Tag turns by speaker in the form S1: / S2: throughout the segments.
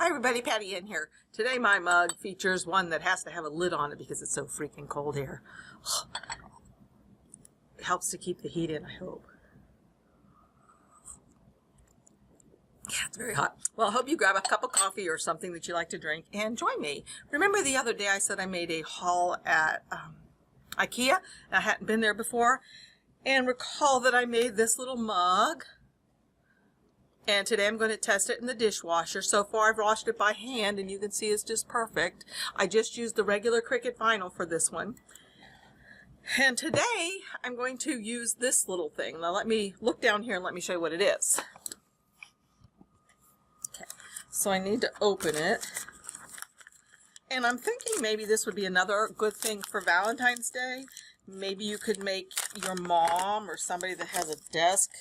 S1: Hi everybody, Patty in here. Today my mug features one that has to have a lid on it because it's so freaking cold here. It helps to keep the heat in, I hope. Yeah, it's very hot. Well, I hope you grab a cup of coffee or something that you like to drink and join me. Remember the other day I said I made a haul at IKEA? I hadn't been there before. And recall that I made this little mug. And today I'm going to test it in the dishwasher. So far I've washed it by hand and you can see it's just perfect. I just used the regular Cricut vinyl for this one. And today I'm going to use this little thing. Now let me look down here and let me show you what it is. Okay, so I need to open it. And I'm thinking maybe this would be another good thing for Valentine's Day. Maybe you could make your mom or somebody that has a desk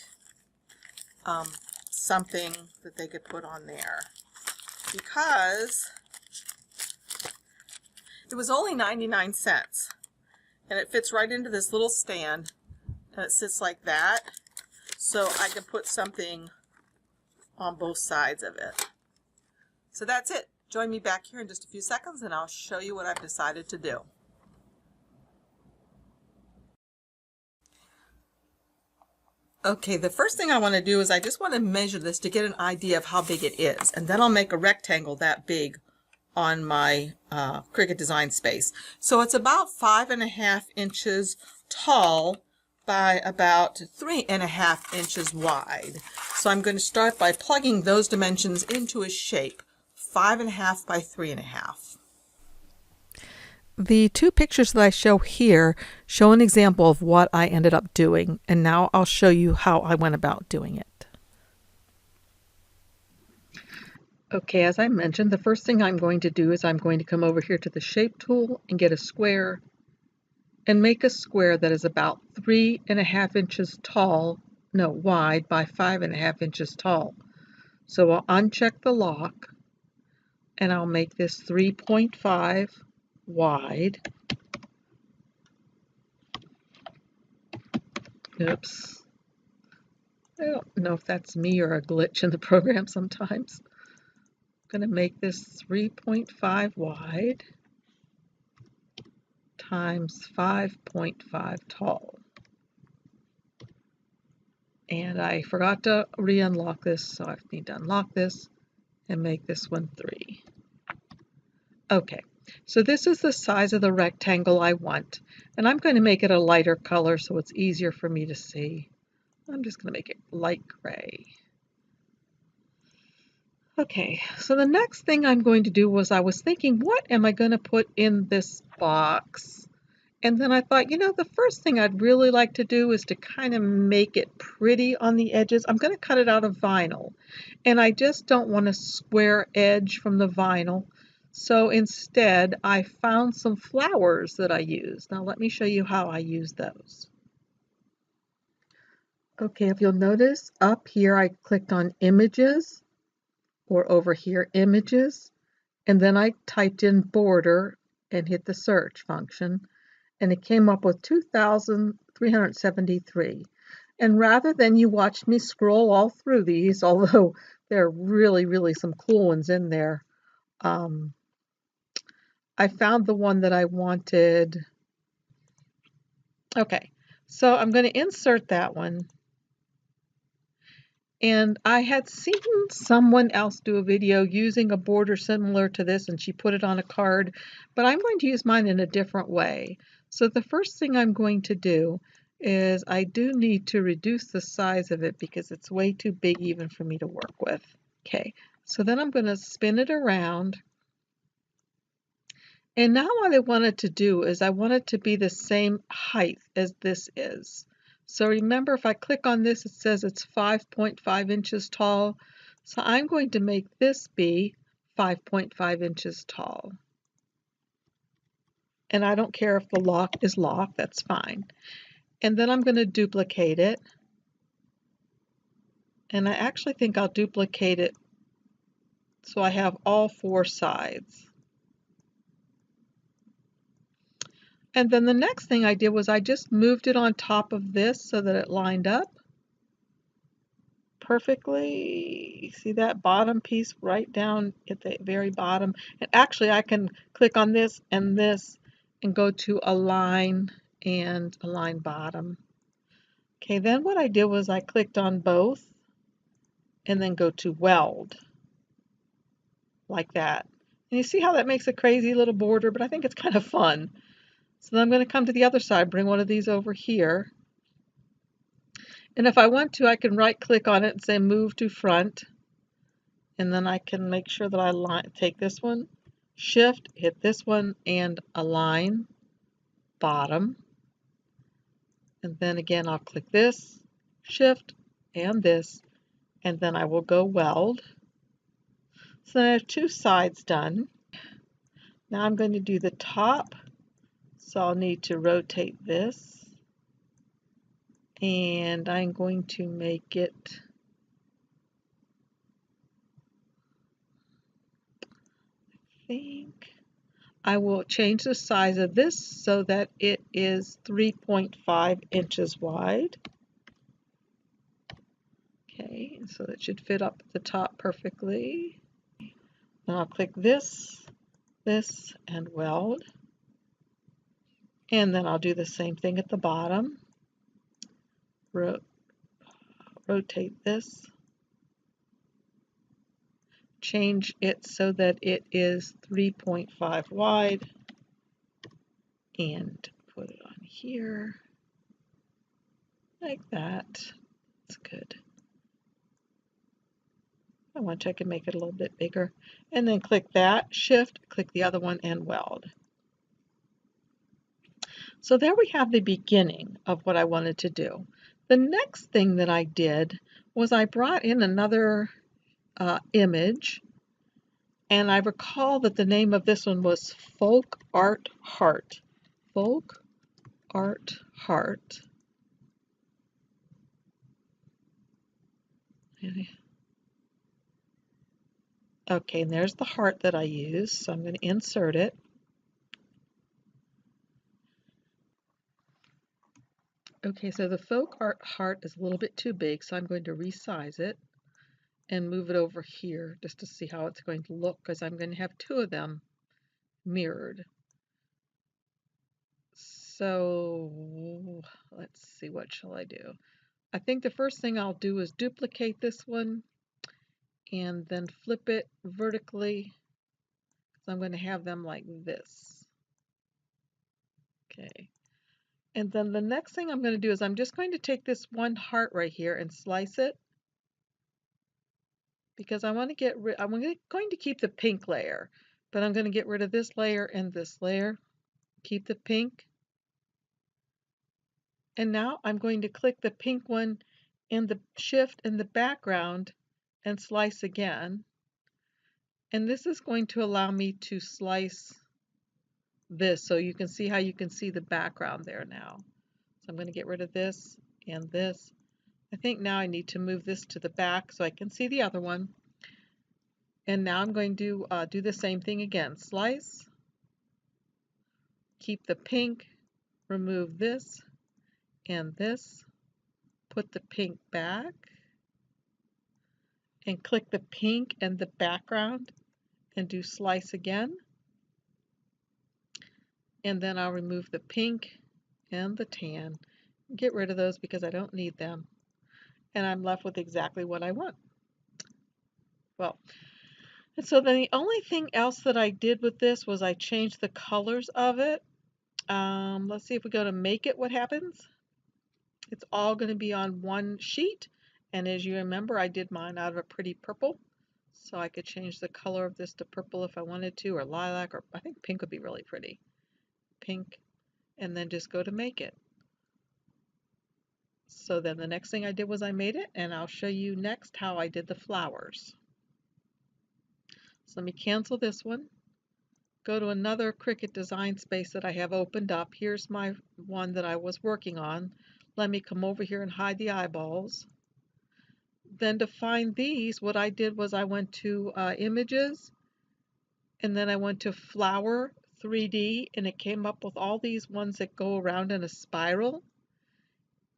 S1: something that they could put on there, because it was only 99 cents and it fits right into this little stand and it sits like that, so I can put something on both sides of it. So that's it. Join me back here in just a few seconds and I'll show you what I've decided to do. Okay, the first thing I want to do is I just want to measure this to get an idea of how big it is, and then I'll make a rectangle that big on my Cricut design space. So it's about 5.5 inches tall by about 3.5 inches wide. So I'm going to start by plugging those dimensions into a shape, 5.5 by 3.5. The two pictures that I show here show an example of what I ended up doing, and now I'll show you how I went about doing it. Okay, as I mentioned, the first thing I'm going to do is I'm going to come over here to the shape tool and get a square and make a square that is about 3.5 inches wide by 5.5 inches tall. So I'll uncheck the lock and I'll make this 3.5 wide. Oops. I don't know if that's me or a glitch in the program sometimes. I'm going to make this 3.5 wide times 5.5 tall. And I forgot to re-unlock this, so I need to unlock this and make this one 3. Okay. So this is the size of the rectangle I want, and I'm going to make it a lighter color so it's easier for me to see. I'm just going to make it light gray. Okay, so the next thing I'm going to do was I was thinking, what am I going to put in this box? And then I thought, you know, the first thing I'd really like to do is to kind of make it pretty on the edges. I'm going to cut it out of vinyl, and I just don't want a square edge from the vinyl. So instead, I found some flowers that I used. Now let me show you how I use those. Okay, if you'll notice up here, I clicked on Images, or over here, Images, and then I typed in border and hit the search function, and it came up with 2,373. And rather than you watch me scroll all through these, although there are really some cool ones in there, I found the one that I wanted. Okay, so I'm going to insert that one. And I had seen someone else do a video using a border similar to this, and she put it on a card, but I'm going to use mine in a different way. So the first thing I'm going to do is I do need to reduce the size of it because it's way too big even for me to work with. Okay, so then I'm going to spin it around. And now what I wanted to do is I want it to be the same height as this is. So remember, if I click on this, it says it's 5.5 inches tall. So I'm going to make this be 5.5 inches tall. And I don't care if the lock is locked, that's fine. And then I'm going to duplicate it. And I actually think I'll duplicate it so I have all 4 sides. And then the next thing I did was I just moved it on top of this so that it lined up. perfectly. See that bottom piece right down at the very bottom? And actually I can click on this and go to align and align bottom. Okay, then what I did was I clicked on both and then go to weld, like that. And you see how that makes a crazy little border, but I think it's kind of fun. So then I'm going to come to the other side, bring one of these over here. And if I want to, I can right click on it and say move to front. And then I can make sure that I take this one, shift, hit this one, and align bottom. And then again, I'll click this, shift, and this, and then I will go weld. So I have two sides done. Now I'm going to do the top. So I'll need to rotate this. And I'm going to make it I will change the size of this so that it is 3.5 inches wide. Okay, so that should fit up at the top perfectly. Then I'll click this, and weld. And then I'll do the same thing at the bottom. Rotate this. Change it so that it is 3.5 wide. And put it on here. Like that. That's good. I want to, I can make it a little bit bigger. And then click that, shift, click the other one, and weld. So there we have the beginning of what I wanted to do. The next thing that I did was I brought in another image, and I recall that the name of this one was Folk Art Heart. Folk Art Heart. Okay, and there's the heart that I used, so I'm going to insert it. Okay, so the folk art heart is a little bit too big, so I'm going to resize it and move it over here just to see how it's going to look, because I'm going to have two of them mirrored. So let's see, what shall I do? I think the first thing I'll do is duplicate this one and then flip it vertically. So I'm going to have them like this. Okay. And then the next thing I'm going to do is I'm just going to take this one heart right here and slice it, because I want to get rid, I'm going to keep the pink layer, but I'm going to get rid of this layer and this layer, keep the pink. And now I'm going to click the pink one in the shift in the background and slice again. And this is going to allow me to slice this, so you can see how you can see the background there now. So I'm going to get rid of this and this. I think now I need to move this to the back so I can see the other one. And now I'm going to do the same thing again. Slice, keep the pink, remove this and this, put the pink back, and click the pink and the background and do slice again. And then I'll remove the pink and the tan. Get rid of those because I don't need them. And I'm left with exactly what I want. Well, and so then the only thing else that I did with this was I changed the colors of it. Let's see if we go to make it, what happens. It's all going to be on one sheet. And as you remember, I did mine out of a pretty purple. So I could change the color of this to purple if I wanted to, or lilac, or I think pink would be really pretty. Pink, and then just go to make it. So then the next thing I did was I made it, and I'll show you next how I did the flowers. So let me cancel this one. Go to another Cricut design space that I have opened up. Here's my one that I was working on. Let me come over here and hide the eyeballs. Then to find these, what I did was I went to images, and then I went to flower 3D, and it came up with all these ones that go around in a spiral.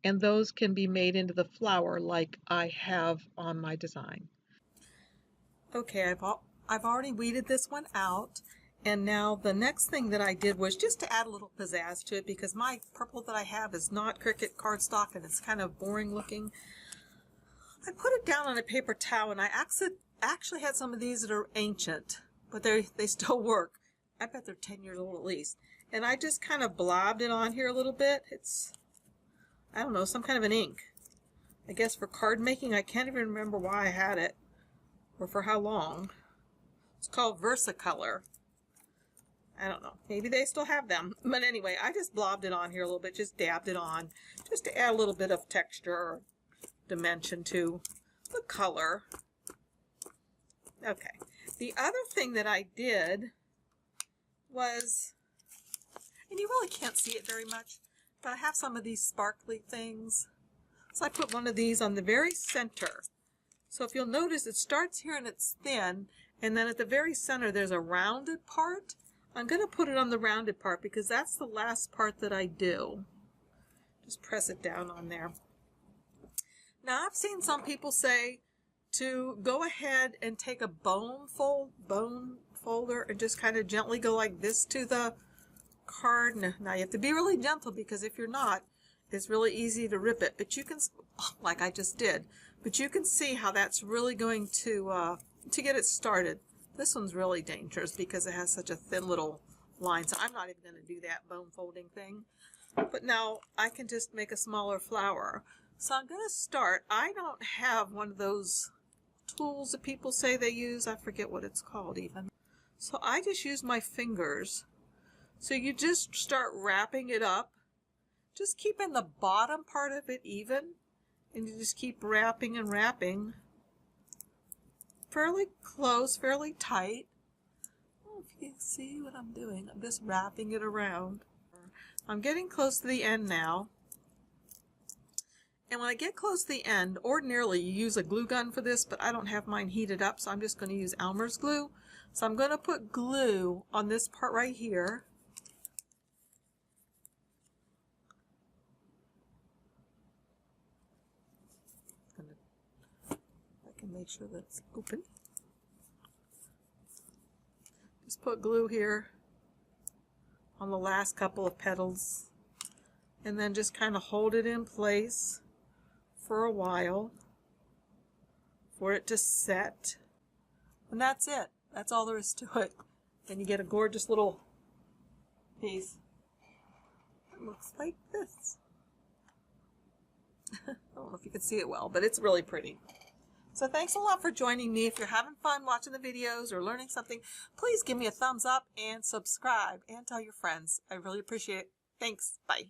S1: and those can be made into the flower like I have on my design. Okay, I've already weeded this one out, and now the next thing that I did was just to add a little pizzazz to it, because my purple that I have is not Cricut cardstock and it's kind of boring looking. I put it down on a paper towel, and I actually had some of these that are ancient, but they still work. I bet they're 10 years old at least. And I just kind of blobbed it on here a little bit. It's, I don't know, some kind of an ink. I guess for card making. I can't even remember why I had it or for how long. It's called Versacolor. I don't know. Maybe they still have them. But anyway, I just blobbed it on here a little bit, just dabbed it on, just to add a little bit of texture or dimension to the color. Okay. The other thing that I did was, and you really can't see it very much, but I have some of these sparkly things. So I put one of these on the very center. So if you'll notice, it starts here and it's thin, and then at the very center there's a rounded part. I'm going to put it on the rounded part because that's the last part that I do. Just press it down on there. Now I've seen some people say to go ahead and take a bone folder and just kind of gently go like this to the card. Now you have to be really gentle, because if you're not, it's really easy to rip it. But you can, like I just did, but you can see how that's really going to get it started. This one's really dangerous because it has such a thin little line, so I'm not even going to do that bone folding thing. But now I can just make a smaller flower. So I'm going to start. I don't have one of those tools that people say they use. I forget what it's called even. So I just use my fingers. So you just start wrapping it up. Just keeping the bottom part of it even. And you just keep wrapping and wrapping. Fairly close, fairly tight. I don't know if you can see what I'm doing. I'm just wrapping it around. I'm getting close to the end now. And when I get close to the end, ordinarily you use a glue gun for this, but I don't have mine heated up, so I'm just going to use Elmer's glue. So I'm going to put glue on this part right here. I can make sure that's open. Just put glue here on the last couple of petals, and then just kind of hold it in place for a while for it to set. And that's it. That's all there is to it. Then you get a gorgeous little piece. It looks like this. I don't know if you can see it well, but it's really pretty. So thanks a lot for joining me. If you're having fun watching the videos or learning something, please give me a thumbs up and subscribe and tell your friends. I really appreciate it. Thanks. Bye.